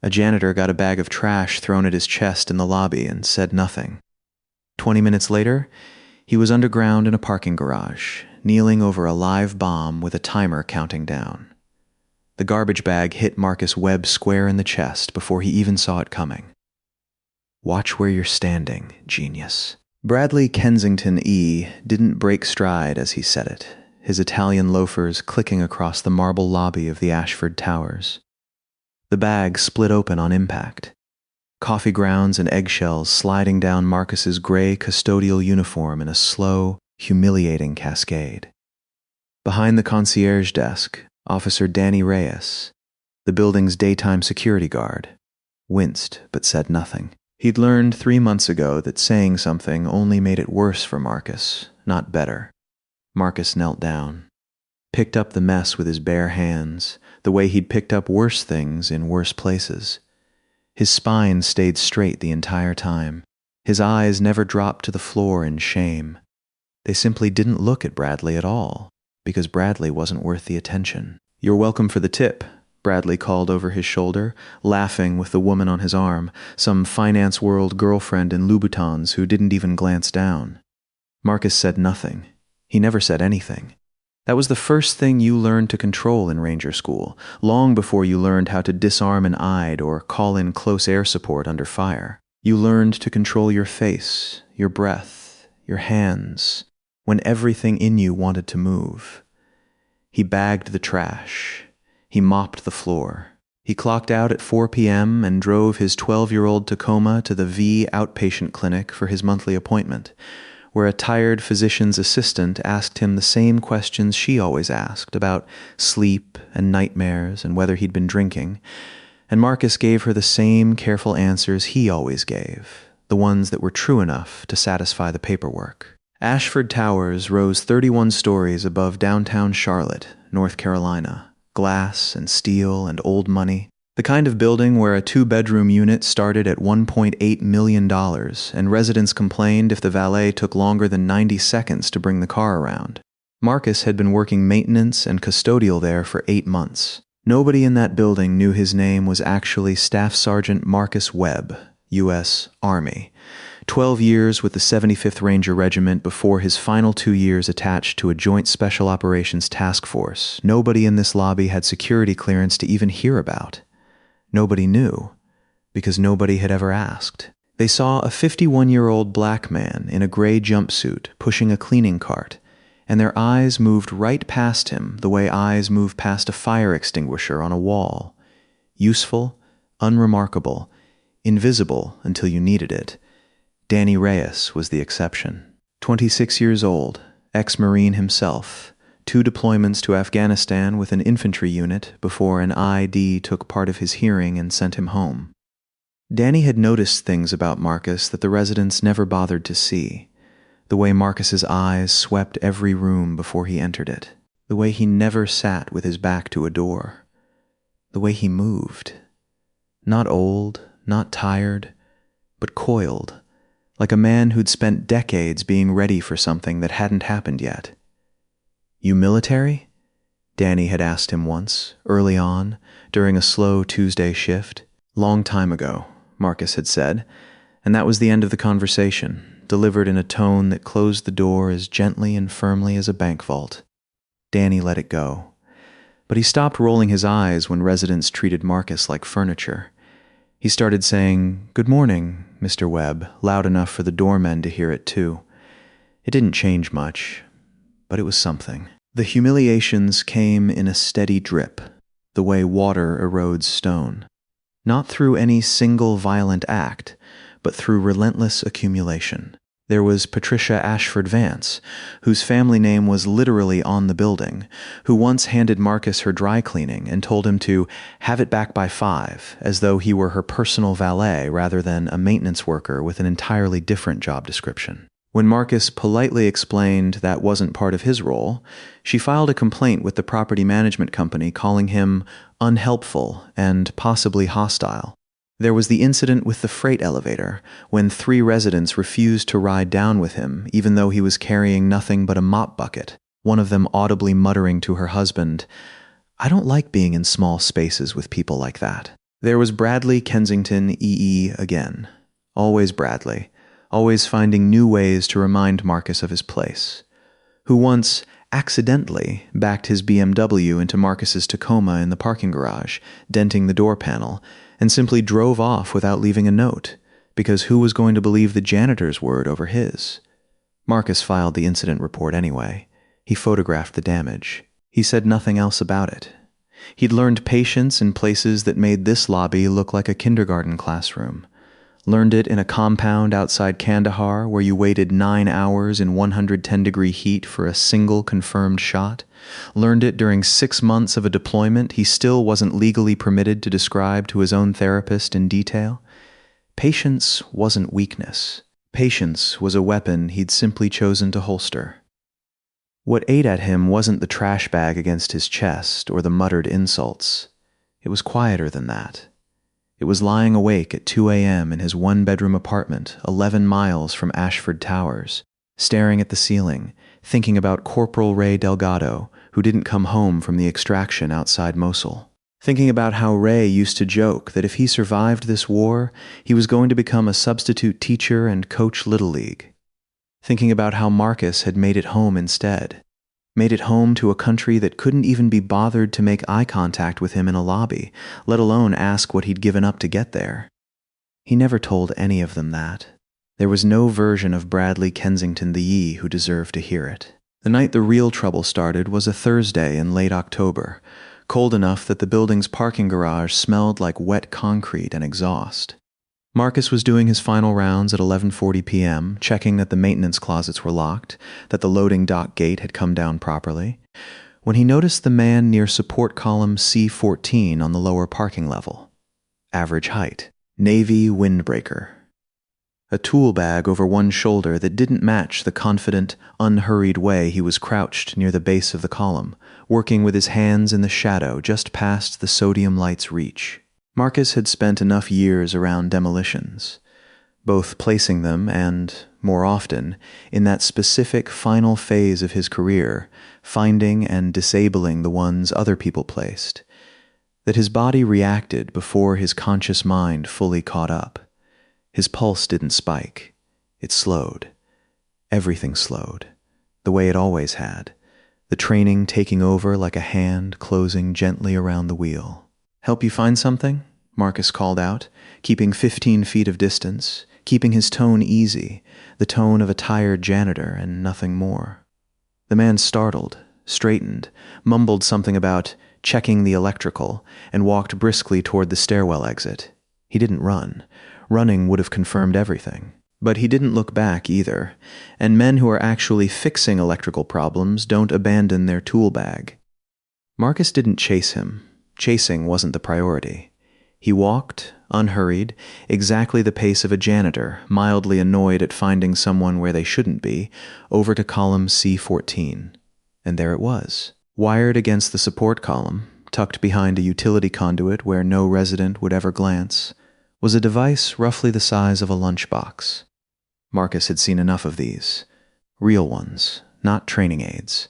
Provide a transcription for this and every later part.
A janitor got a bag of trash thrown at his chest in the lobby and said nothing. 20 minutes later, he was underground in a parking garage, kneeling over a live bomb with a timer counting down. The garbage bag hit Marcus Webb square in the chest before he even saw it coming. Watch where you're standing, genius. Bradley Kensington E. didn't break stride as he said it, his Italian loafers clicking across the marble lobby of the Ashford Towers. The bag split open on impact, coffee grounds and eggshells sliding down Marcus's gray custodial uniform in a slow, humiliating cascade. Behind the concierge desk, Officer Danny Reyes, the building's daytime security guard, winced but said nothing. He'd learned 3 months ago that saying something only made it worse for Marcus, not better. Marcus knelt down, picked up the mess with his bare hands, the way he'd picked up worse things in worse places. His spine stayed straight the entire time. His eyes never dropped to the floor in shame. They simply didn't look at Bradley at all, because Bradley wasn't worth the attention. "You're welcome for the tip," Bradley called over his shoulder, laughing with the woman on his arm, some finance world girlfriend in Louboutins who didn't even glance down. Marcus said nothing. He never said anything. That was the first thing you learned to control in Ranger School, long before you learned how to disarm an eyed or call in close air support under fire. You learned to control your face, your breath, your hands, when everything in you wanted to move. He bagged the trash. He mopped the floor. He clocked out at 4 p.m. and drove his 12-year-old Tacoma to the V outpatient clinic for his monthly appointment, where a tired physician's assistant asked him the same questions she always asked about sleep and nightmares and whether he'd been drinking, and Marcus gave her the same careful answers he always gave, the ones that were true enough to satisfy the paperwork. Ashford Towers rose 31 stories above downtown Charlotte, North Carolina. Glass and steel and old money, the kind of building where a 2-bedroom unit started at $1.8 million, and residents complained if the valet took longer than 90 seconds to bring the car around. Marcus had been working maintenance and custodial there for 8 months. Nobody in that building knew his name was actually Staff Sergeant Marcus Webb, U.S. Army. 12 years with the 75th Ranger Regiment before his final 2 years attached to a Joint Special Operations Task Force. Nobody in this lobby had security clearance to even hear about. Nobody knew, because nobody had ever asked. They saw a 51-year-old black man in a gray jumpsuit pushing a cleaning cart, and their eyes moved right past him the way eyes move past a fire extinguisher on a wall. Useful, unremarkable, invisible until you needed it. Danny Reyes was the exception. 26 years old, ex-Marine himself, 2 deployments to Afghanistan with an infantry unit before an ID took part of his hearing and sent him home. Danny had noticed things about Marcus that the residents never bothered to see. The way Marcus's eyes swept every room before he entered it. The way he never sat with his back to a door. The way he moved. Not old, not tired, but coiled. Like a man who'd spent decades being ready for something that hadn't happened yet. "You military?" Danny had asked him once, early on, during a slow Tuesday shift. "Long time ago," Marcus had said, and that was the end of the conversation, delivered in a tone that closed the door as gently and firmly as a bank vault. Danny let it go. But he stopped rolling his eyes when residents treated Marcus like furniture. He started saying, "Good morning, Mr. Webb," loud enough for the doormen to hear it too. It didn't change much, but it was something. The humiliations came in a steady drip, the way water erodes stone. Not through any single violent act, but through relentless accumulation. There was Patricia Ashford Vance, whose family name was literally on the building, who once handed Marcus her dry cleaning and told him to have it back by 5, as though he were her personal valet rather than a maintenance worker with an entirely different job description. When Marcus politely explained that wasn't part of his role, she filed a complaint with the property management company calling him unhelpful and possibly hostile. There was the incident with the freight elevator, when 3 residents refused to ride down with him even though he was carrying nothing but a mop bucket, one of them audibly muttering to her husband, "I don't like being in small spaces with people like that." There was Bradley Kensington EE again. Always Bradley, always finding new ways to remind Marcus of his place. Who once accidentally backed his BMW into Marcus's Tacoma in the parking garage, denting the door panel, and simply drove off without leaving a note, because who was going to believe the janitor's word over his? Marcus filed the incident report anyway. He photographed the damage. He said nothing else about it. He'd learned patience in places that made this lobby look like a kindergarten classroom. Learned it in a compound outside Kandahar where you waited 9 hours in 110-degree heat for a single confirmed shot. Learned it during 6 months of a deployment he still wasn't legally permitted to describe to his own therapist in detail. Patience wasn't weakness. Patience was a weapon he'd simply chosen to holster. What ate at him wasn't the trash bag against his chest or the muttered insults. It was quieter than that. It was lying awake at 2 a.m. in his one-bedroom apartment 11 miles from Ashford Towers, staring at the ceiling, thinking about Corporal Ray Delgado, who didn't come home from the extraction outside Mosul. Thinking about how Ray used to joke that if he survived this war, he was going to become a substitute teacher and coach Little League. Thinking about how Marcus had made it home instead. Made it home to a country that couldn't even be bothered to make eye contact with him in a lobby, let alone ask what he'd given up to get there. He never told any of them that. There was no version of Bradley Kensington the Yee who deserved to hear it. The night the real trouble started was a Thursday in late October, cold enough that the building's parking garage smelled like wet concrete and exhaust. Marcus was doing his final rounds at 11:40 p.m., checking that the maintenance closets were locked, that the loading dock gate had come down properly, when he noticed the man near support column C14 on the lower parking level. Average height. Navy windbreaker. A tool bag over one shoulder that didn't match the confident, unhurried way he was crouched near the base of the column, working with his hands in the shadow just past the sodium light's reach. Marcus had spent enough years around demolitions, both placing them and, more often, in that specific final phase of his career, finding and disabling the ones other people placed, that his body reacted before his conscious mind fully caught up. His pulse didn't spike. It slowed. Everything slowed, the way it always had, the training taking over like a hand closing gently around the wheel. "Help you find something?" Marcus called out, keeping 15 feet of distance, keeping his tone easy, the tone of a tired janitor and nothing more. The man startled, straightened, mumbled something about checking the electrical, and walked briskly toward the stairwell exit. He didn't run. Running would have confirmed everything. But he didn't look back either, and men who are actually fixing electrical problems don't abandon their tool bag. Marcus didn't chase him. Chasing wasn't the priority. He walked, unhurried, exactly the pace of a janitor, mildly annoyed at finding someone where they shouldn't be, over to column C14. And there it was, wired against the support column, tucked behind a utility conduit where no resident would ever glance, was a device roughly the size of a lunchbox. Marcus had seen enough of these. Real ones, not training aids.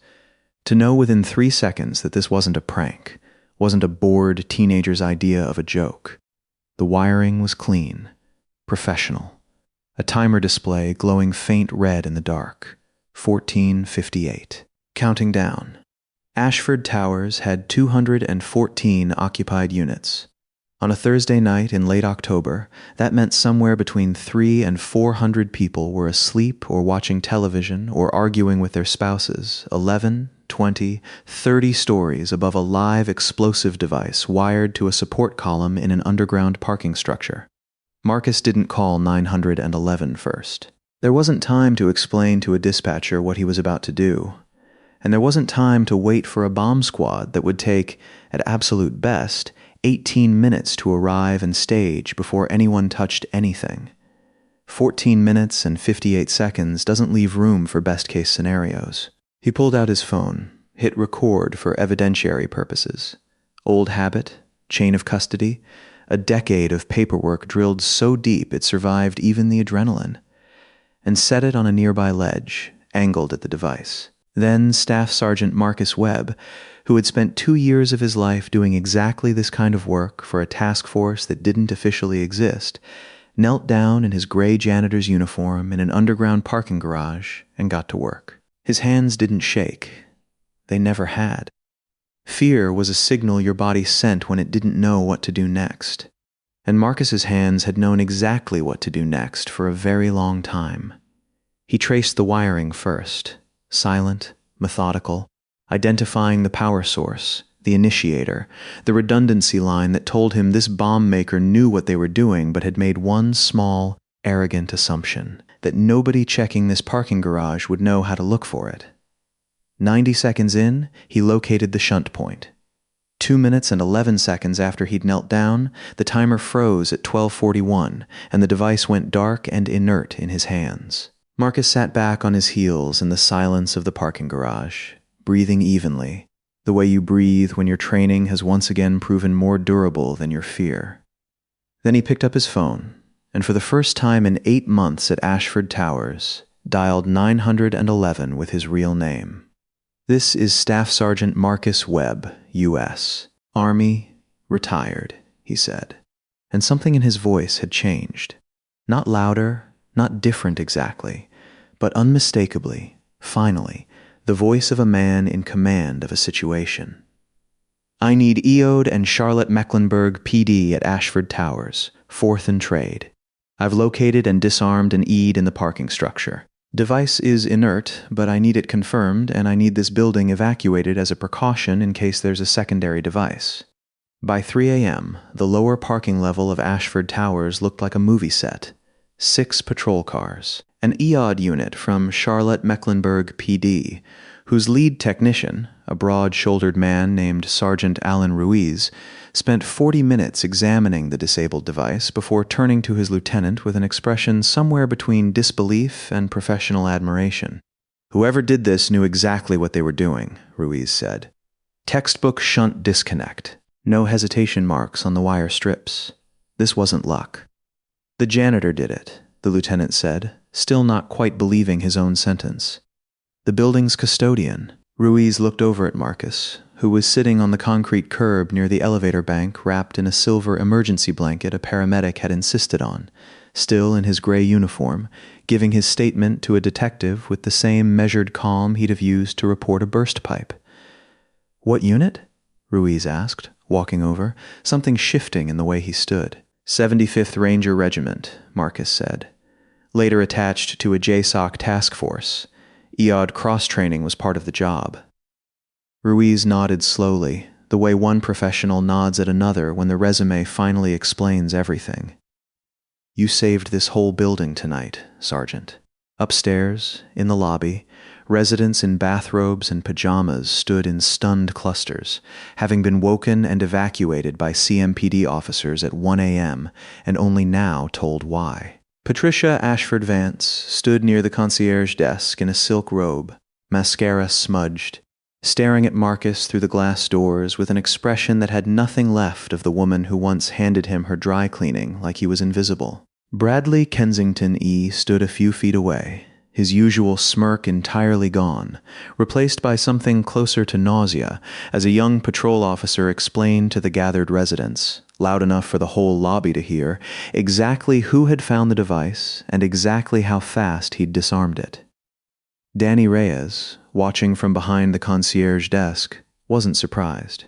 To know within 3 seconds that this wasn't a prank, wasn't a bored teenager's idea of a joke. The wiring was clean, professional. A timer display glowing faint red in the dark. 14:58. Counting down. Ashford Towers had 214 occupied units. On a Thursday night in late October, that meant somewhere between 300 and 400 people were asleep or watching television or arguing with their spouses 11, 20, 30 stories above a live explosive device wired to a support column in an underground parking structure. Marcus didn't call 911 first. There wasn't time to explain to a dispatcher what he was about to do. And there wasn't time to wait for a bomb squad that would take, at absolute best, 18 minutes to arrive and stage before anyone touched anything. 14 minutes and 58 seconds doesn't leave room for best-case scenarios. He pulled out his phone, hit record for evidentiary purposes. Old habit, chain of custody, a decade of paperwork drilled so deep it survived even the adrenaline, and set it on a nearby ledge, angled at the device. Then Staff Sergeant Marcus Webb, who had spent 2 years of his life doing exactly this kind of work for a task force that didn't officially exist, knelt down in his gray janitor's uniform in an underground parking garage and got to work. His hands didn't shake. They never had. Fear was a signal your body sent when it didn't know what to do next. And Marcus's hands had known exactly what to do next for a very long time. He traced the wiring first, silent, methodical, identifying the power source, the initiator, the redundancy line that told him this bomb maker knew what they were doing but had made one small, arrogant assumption, that nobody checking this parking garage would know how to look for it. 90 seconds in, he located the shunt point. 2 minutes and 11 seconds after he'd knelt down, the timer froze at 12:41, and the device went dark and inert in his hands. Marcus sat back on his heels in the silence of the parking garage, breathing evenly, the way you breathe when your training has once again proven more durable than your fear. Then he picked up his phone, and for the first time in 8 months at Ashford Towers, dialed 911 with his real name. "This is Staff Sergeant Marcus Webb, U.S. Army, retired," he said. And something in his voice had changed. Not louder, not different exactly, but unmistakably, finally, the voice of a man in command of a situation. "I need Eode and Charlotte Mecklenburg PD at Ashford Towers, 4th and Trade. I've located and disarmed an EID in the parking structure. Device is inert, but I need it confirmed, and I need this building evacuated as a precaution in case there's a secondary device." By 3 a.m., the lower parking level of Ashford Towers looked like a movie set. 6 patrol cars, an EOD unit from Charlotte Mecklenburg PD, whose lead technician, a broad-shouldered man named Sergeant Alan Ruiz, spent 40 minutes examining the disabled device before turning to his lieutenant with an expression somewhere between disbelief and professional admiration. "Whoever did this knew exactly what they were doing," Ruiz said. "Textbook shunt disconnect. No hesitation marks on the wire strips. This wasn't luck." "The janitor did it," the lieutenant said, still not quite believing his own sentence. "The building's custodian." Ruiz looked over at Marcus, who was sitting on the concrete curb near the elevator bank wrapped in a silver emergency blanket a paramedic had insisted on, still in his gray uniform, giving his statement to a detective with the same measured calm he'd have used to report a burst pipe. "What unit?" Ruiz asked, walking over, something shifting in the way he stood. 75th Ranger Regiment, Marcus said. Later attached to a JSOC task force. EOD cross-training was part of the job. Ruiz nodded slowly, the way one professional nods at another when the resume finally explains everything. "You saved this whole building tonight, Sergeant." Upstairs, in the lobby, residents in bathrobes and pajamas stood in stunned clusters, having been woken and evacuated by CMPD officers at 1 a.m. and only now told why. Patricia Ashford Vance stood near the concierge desk in a silk robe, mascara smudged, staring at Marcus through the glass doors with an expression that had nothing left of the woman who once handed him her dry cleaning like he was invisible. Bradley Kensington E. stood a few feet away, his usual smirk entirely gone, replaced by something closer to nausea, as a young patrol officer explained to the gathered residents, loud enough for the whole lobby to hear, exactly who had found the device and exactly how fast he'd disarmed it. Danny Reyes, watching from behind the concierge desk, wasn't surprised.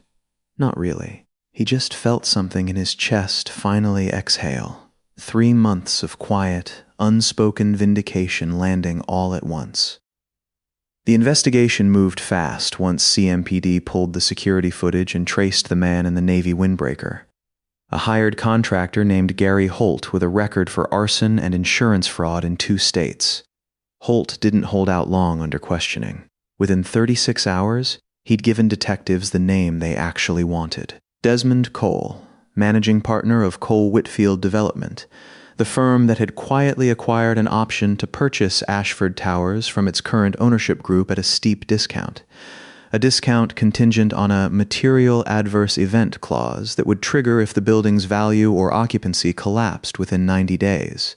Not really. He just felt something in his chest finally exhale. 3 months of quiet, unspoken vindication landing all at once. The investigation moved fast once CMPD pulled the security footage and traced the man in the Navy windbreaker. A hired contractor named Gary Holt with a record for arson and insurance fraud in 2 states. Holt didn't hold out long under questioning. Within 36 hours, he'd given detectives the name they actually wanted. Desmond Cole, managing partner of Cole Whitfield Development, the firm that had quietly acquired an option to purchase Ashford Towers from its current ownership group at a steep discount. A discount contingent on a material adverse event clause that would trigger if the building's value or occupancy collapsed within 90 days.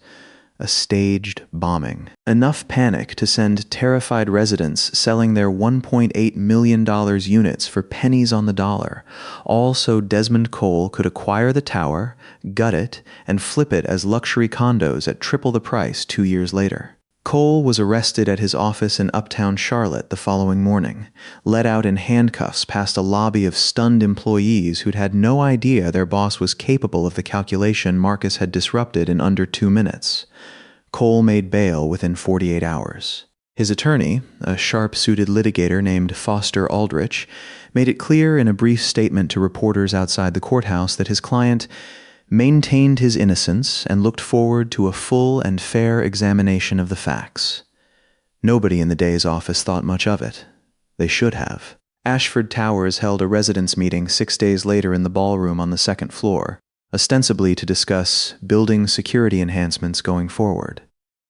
A staged bombing. Enough panic to send terrified residents selling their $1.8 million units for pennies on the dollar, all so Desmond Cole could acquire the tower, gut it, and flip it as luxury condos at triple the price 2 years later. Cole was arrested at his office in uptown Charlotte the following morning, led out in handcuffs past a lobby of stunned employees who'd had no idea their boss was capable of the calculation Marcus had disrupted in under 2 minutes. Cole made bail within 48 hours. His attorney, a sharp-suited litigator named Foster Aldrich, made it clear in a brief statement to reporters outside the courthouse that his client maintained his innocence and looked forward to a full and fair examination of the facts. Nobody in the DA's office thought much of it. They should have. Ashford Towers held a residents' meeting 6 days later in the ballroom on the second floor, ostensibly to discuss building security enhancements going forward.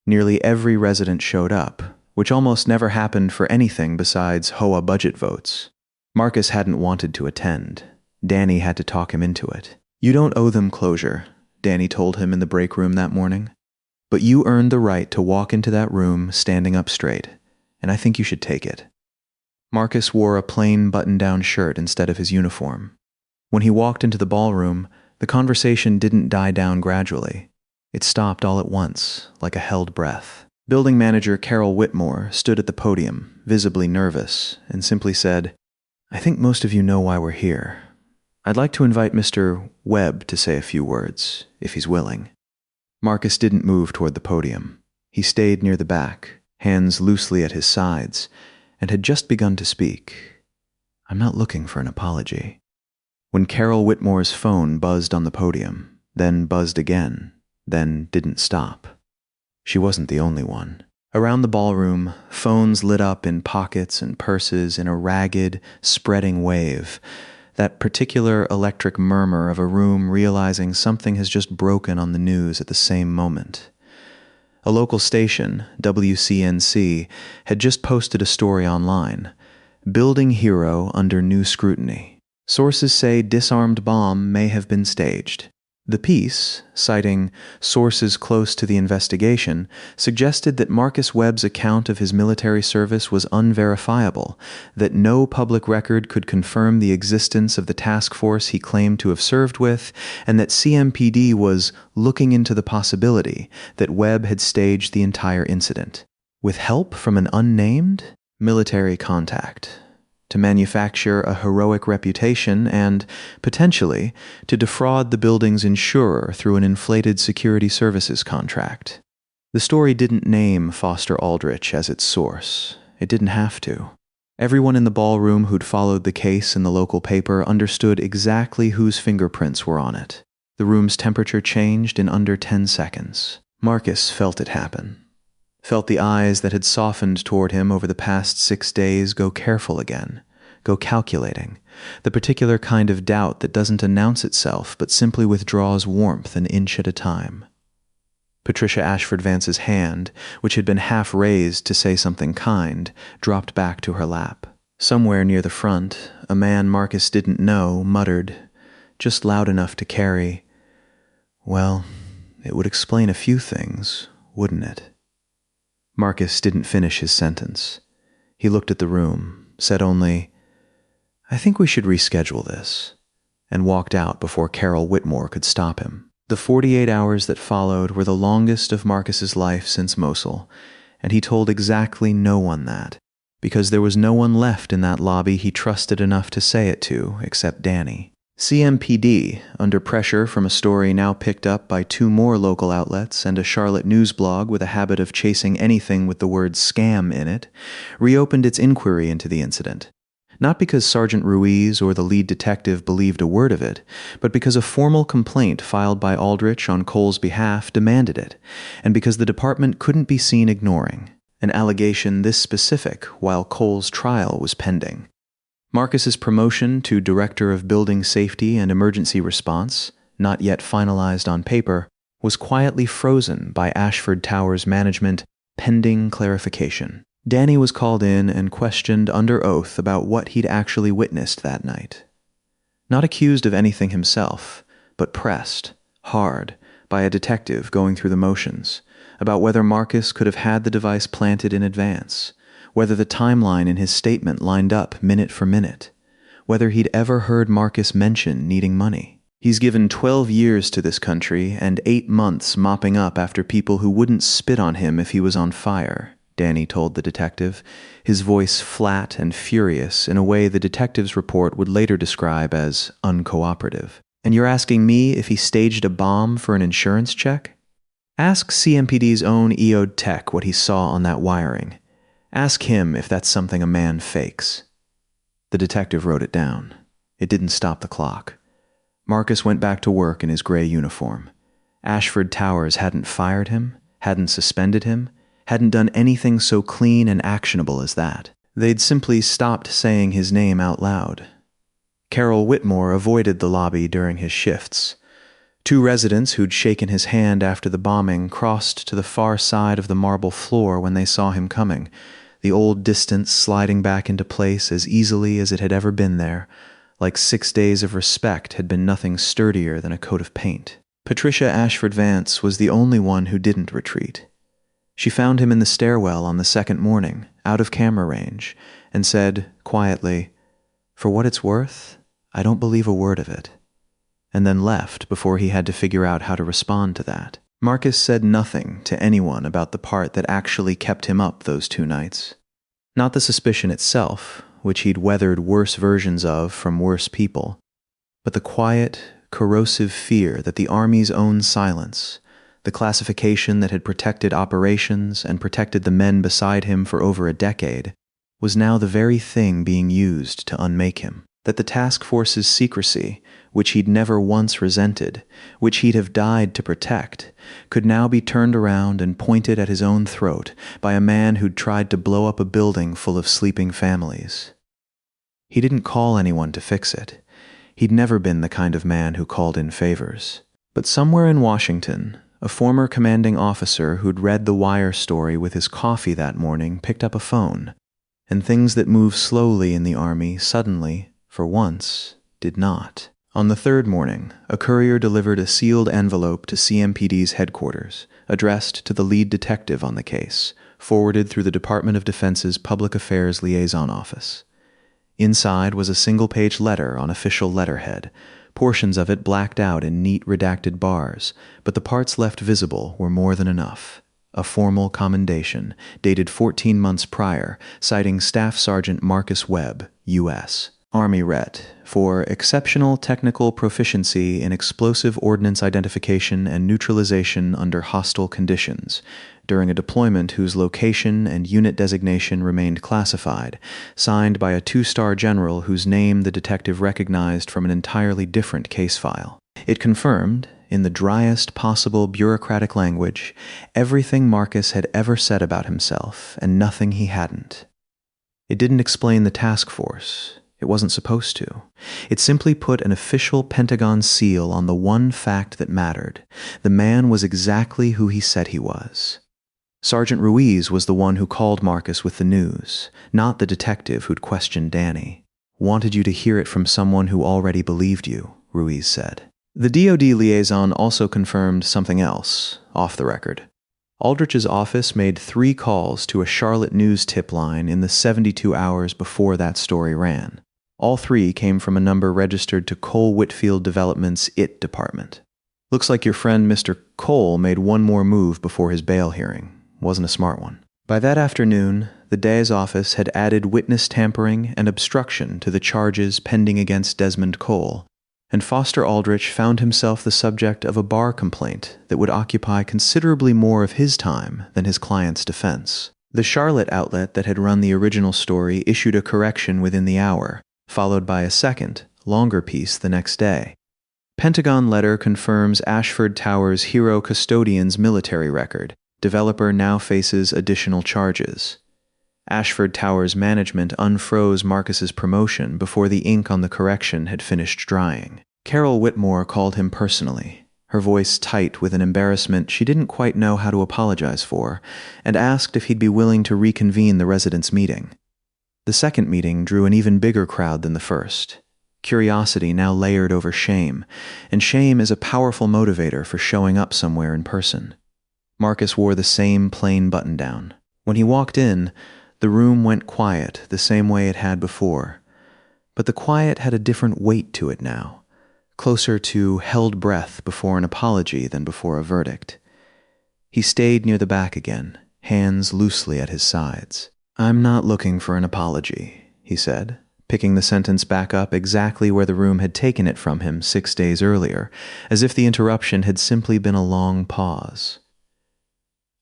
Nearly every resident showed up, which almost never happened for anything besides HOA budget votes. Marcus hadn't wanted to attend. Danny had to talk him into it. "You don't owe them closure," Danny told him in the break room that morning. "But you earned the right to walk into that room standing up straight, and I think you should take it." Marcus wore a plain button-down shirt instead of his uniform. When he walked into the ballroom, the conversation didn't die down gradually. It stopped all at once, like a held breath. Building manager Carol Whitmore stood at the podium, visibly nervous, and simply said, "I think most of you know why we're here. I'd like to invite Mr. Webb to say a few words, if he's willing." Marcus didn't move toward the podium. He stayed near the back, hands loosely at his sides, and had just begun to speak. "I'm not looking for an apology." When Carol Whitmore's phone buzzed on the podium, then buzzed again, then didn't stop. She wasn't the only one. Around the ballroom, phones lit up in pockets and purses in a ragged, spreading wave, that particular electric murmur of a room realizing something has just broken on the news at the same moment. A local station, WCNC, had just posted a story online, "Building Hero Under New Scrutiny. Sources say disarmed bomb may have been staged." The piece, citing sources close to the investigation, suggested that Marcus Webb's account of his military service was unverifiable, that no public record could confirm the existence of the task force he claimed to have served with, and that CMPD was looking into the possibility that Webb had staged the entire incident, with help from an unnamed military contact, to manufacture a heroic reputation and, potentially, to defraud the building's insurer through an inflated security services contract. The story didn't name Foster Aldrich as its source. It didn't have to. Everyone in the ballroom who'd followed the case in the local paper understood exactly whose fingerprints were on it. The room's temperature changed in under 10 seconds. Marcus felt it happen. Felt the eyes that had softened toward him over the past 6 days go careful again, go calculating, the particular kind of doubt that doesn't announce itself but simply withdraws warmth an inch at a time. Patricia Ashford Vance's hand, which had been half raised to say something kind, dropped back to her lap. Somewhere near the front, a man Marcus didn't know muttered, just loud enough to carry, "Well, it would explain a few things, wouldn't it?" Marcus didn't finish his sentence. He looked at the room, said only, "I think we should reschedule this," and walked out before Carol Whitmore could stop him. The 48 hours that followed were the longest of Marcus's life since Mosul, and he told exactly no one that, because there was no one left in that lobby he trusted enough to say it to except Danny. CMPD, under pressure from a story now picked up by 2 more local outlets and a Charlotte news blog with a habit of chasing anything with the word scam in it, reopened its inquiry into the incident. Not because Sergeant Ruiz or the lead detective believed a word of it, but because a formal complaint filed by Aldrich on Cole's behalf demanded it, and because the department couldn't be seen ignoring an allegation this specific while Cole's trial was pending. Marcus's promotion to Director of Building Safety and Emergency Response, not yet finalized on paper, was quietly frozen by Ashford Towers management pending clarification. Danny was called in and questioned under oath about what he'd actually witnessed that night. Not accused of anything himself, but pressed, hard, by a detective going through the motions, about whether Marcus could have had the device planted in advance, whether the timeline in his statement lined up minute for minute, whether he'd ever heard Marcus mention needing money. He's given 12 years to this country and 8 months mopping up after people who wouldn't spit on him if he was on fire, Danny told the detective, his voice flat and furious in a way the detective's report would later describe as uncooperative. And you're asking me if he staged a bomb for an insurance check? Ask CMPD's own EO'd tech what he saw on that wiring. Ask him if that's something a man fakes. The detective wrote it down. It didn't stop the clock. Marcus went back to work in his gray uniform. Ashford Towers hadn't fired him, hadn't suspended him, hadn't done anything so clean and actionable as that. They'd simply stopped saying his name out loud. Carol Whitmore avoided the lobby during his shifts. 2 residents who'd shaken his hand after the bombing crossed to the far side of the marble floor when they saw him coming, the old distance sliding back into place as easily as it had ever been there, like 6 days of respect had been nothing sturdier than a coat of paint. Patricia Ashford Vance was the only one who didn't retreat. She found him in the stairwell on the second morning, out of camera range, and said, quietly, "For what it's worth, I don't believe a word of it," and then left before he had to figure out how to respond to that. Marcus said nothing to anyone about the part that actually kept him up those 2 nights. Not the suspicion itself, which he'd weathered worse versions of from worse people, but the quiet, corrosive fear that the Army's own silence, the classification that had protected operations and protected the men beside him for over a decade, was now the very thing being used to unmake him. That the task force's secrecy, which he'd never once resented, which he'd have died to protect, could now be turned around and pointed at his own throat by a man who'd tried to blow up a building full of sleeping families. He didn't call anyone to fix it. He'd never been the kind of man who called in favors. But somewhere in Washington, a former commanding officer who'd read the Wire story with his coffee that morning picked up a phone, and things that move slowly in the Army suddenly, for once, did not. On the 3rd morning, a courier delivered a sealed envelope to CMPD's headquarters, addressed to the lead detective on the case, forwarded through the Department of Defense's Public Affairs Liaison Office. Inside was a single-page letter on official letterhead, portions of it blacked out in neat redacted bars, but the parts left visible were more than enough. A formal commendation, dated 14 months prior, citing Staff Sergeant Marcus Webb, U.S., Army Ret, for exceptional technical proficiency in explosive ordnance identification and neutralization under hostile conditions, during a deployment whose location and unit designation remained classified, signed by a 2-star general whose name the detective recognized from an entirely different case file. It confirmed, in the driest possible bureaucratic language, everything Marcus had ever said about himself and nothing he hadn't. It didn't explain the task force. It wasn't supposed to. It simply put an official Pentagon seal on the one fact that mattered. The man was exactly who he said he was. Sergeant Ruiz was the one who called Marcus with the news, not the detective who'd questioned Danny. "Wanted you to hear it from someone who already believed you," Ruiz said. The DoD liaison also confirmed something else, off the record. Aldrich's office made 3 calls to a Charlotte news tip line in the 72 hours before that story ran. All 3 came from a number registered to Cole Whitfield Development's IT department. "Looks like your friend Mr. Cole made one more move before his bail hearing. Wasn't a smart one." By that afternoon, the DA's office had added witness tampering and obstruction to the charges pending against Desmond Cole, and Foster Aldrich found himself the subject of a bar complaint that would occupy considerably more of his time than his client's defense. The Charlotte outlet that had run the original story issued a correction within the hour, followed by a second, longer piece the next day. Pentagon letter confirms Ashford Towers' hero custodian's military record. Developer now faces additional charges. Ashford Towers management unfroze Marcus's promotion before the ink on the correction had finished drying. Carol Whitmore called him personally, her voice tight with an embarrassment she didn't quite know how to apologize for, and asked if he'd be willing to reconvene the residents' meeting. The second meeting drew an even bigger crowd than the first. curiosity now layered over shame, and shame is a powerful motivator for showing up somewhere in person. Marcus wore the same plain button-down. When he walked in, the room went quiet the same way it had before, but the quiet had a different weight to it now, closer to held breath before an apology than before a verdict. He stayed near the back again, hands loosely at his sides. "I'm not looking for an apology," he said, picking the sentence back up exactly where the room had taken it from him 6 days earlier, as if the interruption had simply been a long pause.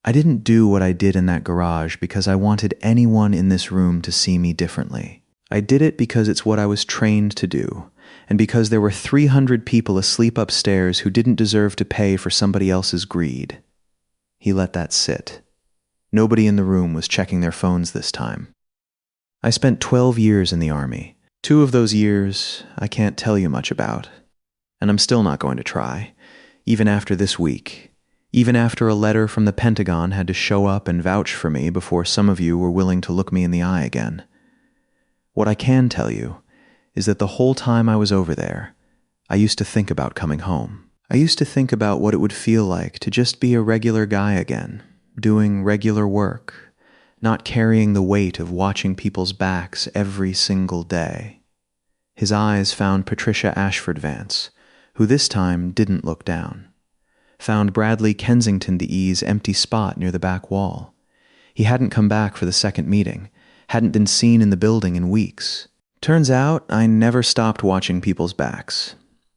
"I didn't do what I did in that garage because I wanted anyone in this room to see me differently. I did it because it's what I was trained to do, and because there were 300 people asleep upstairs who didn't deserve to pay for somebody else's greed." He let that sit. Nobody in the room was checking their phones this time. "I spent 12 years in the Army. 2 of those years I can't tell you much about. And I'm still not going to try, even after this week, even after a letter from the Pentagon had to show up and vouch for me before some of you were willing to look me in the eye again. What I can tell you is that the whole time I was over there, I used to think about coming home. I used to think about what it would feel like to just be a regular guy again, doing regular work, not carrying the weight of watching people's backs every single day." His eyes found Patricia Ashford Vance, who this time didn't look down. Found Bradley Kensington E's empty spot near the back wall. He hadn't come back for the second meeting, hadn't been seen in the building in weeks. "Turns out I never stopped watching people's backs.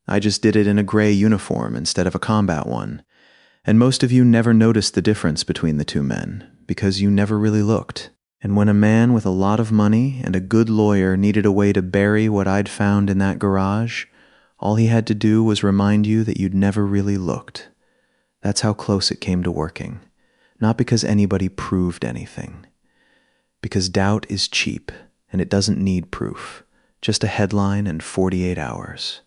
I just did it in a gray uniform instead of a combat one, and most of you never noticed the difference between the two men, because you never really looked. And when a man with a lot of money and a good lawyer needed a way to bury what I'd found in that garage, all he had to do was remind you that you'd never really looked. That's how close it came to working, not because anybody proved anything. Because doubt is cheap, and it doesn't need proof, just a headline and 48 hours.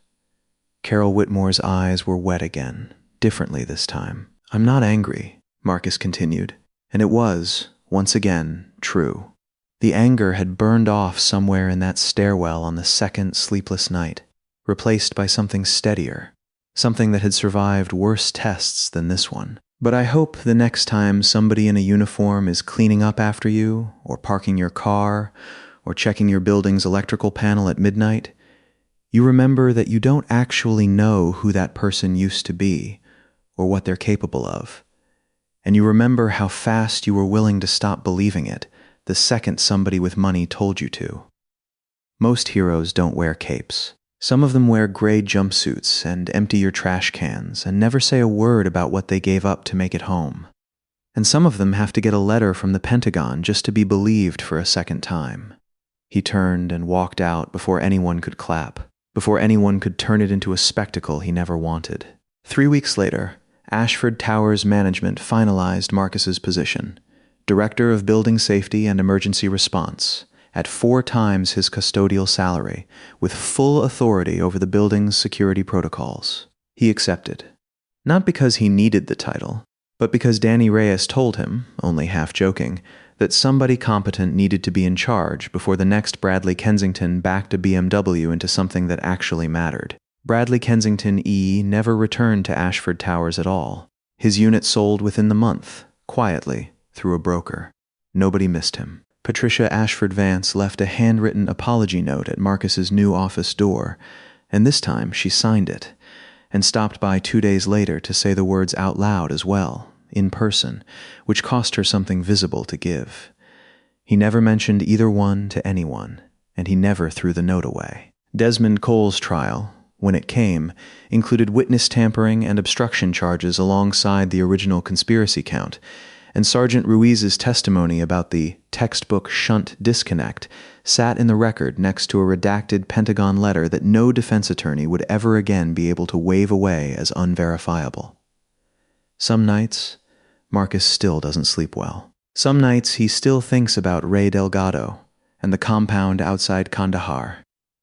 Carol Whitmore's eyes were wet again, differently this time. "I'm not angry," Marcus continued, and it was, once again, true. The anger had burned off somewhere in that stairwell on the second sleepless night, replaced by something steadier, something that had survived worse tests than this one. "But I hope the next time somebody in a uniform is cleaning up after you, or parking your car, or checking your building's electrical panel at midnight, you remember that you don't actually know who that person used to be, or what they're capable of. And you remember how fast you were willing to stop believing it the second somebody with money told you to. Most heroes don't wear capes. Some of them wear gray jumpsuits and empty your trash cans and never say a word about what they gave up to make it home. And some of them have to get a letter from the Pentagon just to be believed for a second time." He turned and walked out before anyone could clap, before anyone could turn it into a spectacle he never wanted. 3 weeks later, Ashford Towers management finalized Marcus's position, Director of Building Safety and Emergency Response, at 4 times his custodial salary, with full authority over the building's security protocols. He accepted. Not because he needed the title, but because Danny Reyes told him, only half joking, that somebody competent needed to be in charge before the next Bradley Kensington backed a BMW into something that actually mattered. Bradley Kensington E never returned to Ashford Towers at all. His unit sold within the month, quietly, through a broker. Nobody missed him. Patricia Ashford Vance left a handwritten apology note at Marcus's new office door, and this time she signed it, and stopped by 2 days later to say the words out loud as well, in person, which cost her something visible to give. He never mentioned either one to anyone, and he never threw the note away. Desmond Cole's trial, when it came, included witness tampering and obstruction charges alongside the original conspiracy count, and Sergeant Ruiz's testimony about the textbook shunt disconnect sat in the record next to a redacted Pentagon letter that no defense attorney would ever again be able to wave away as unverifiable. Some nights, Marcus still doesn't sleep well. Some nights he still thinks about Ray Delgado and the compound outside Kandahar,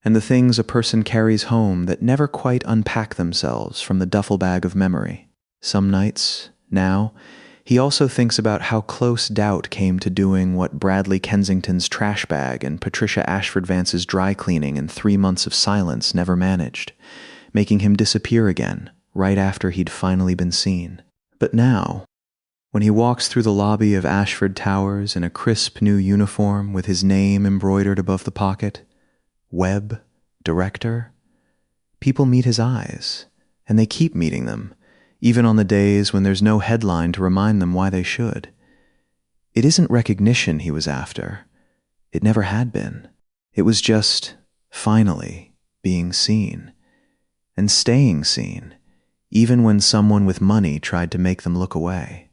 and the things a person carries home that never quite unpack themselves from the duffel bag of memory. Some nights, now, He also thinks about how close doubt came to doing what Bradley Kensington's trash bag and Patricia Ashford Vance's dry cleaning in 3 months of silence never managed, making him disappear again right after he'd finally been seen. But now, when he walks through the lobby of Ashford Towers in a crisp new uniform with his name embroidered above the pocket, Webb, Director, people meet his eyes, and they keep meeting them, even on the days when there's no headline to remind them why they should. It isn't recognition he was after. It never had been. It was just, finally, being seen. And staying seen, even when someone with money tried to make them look away.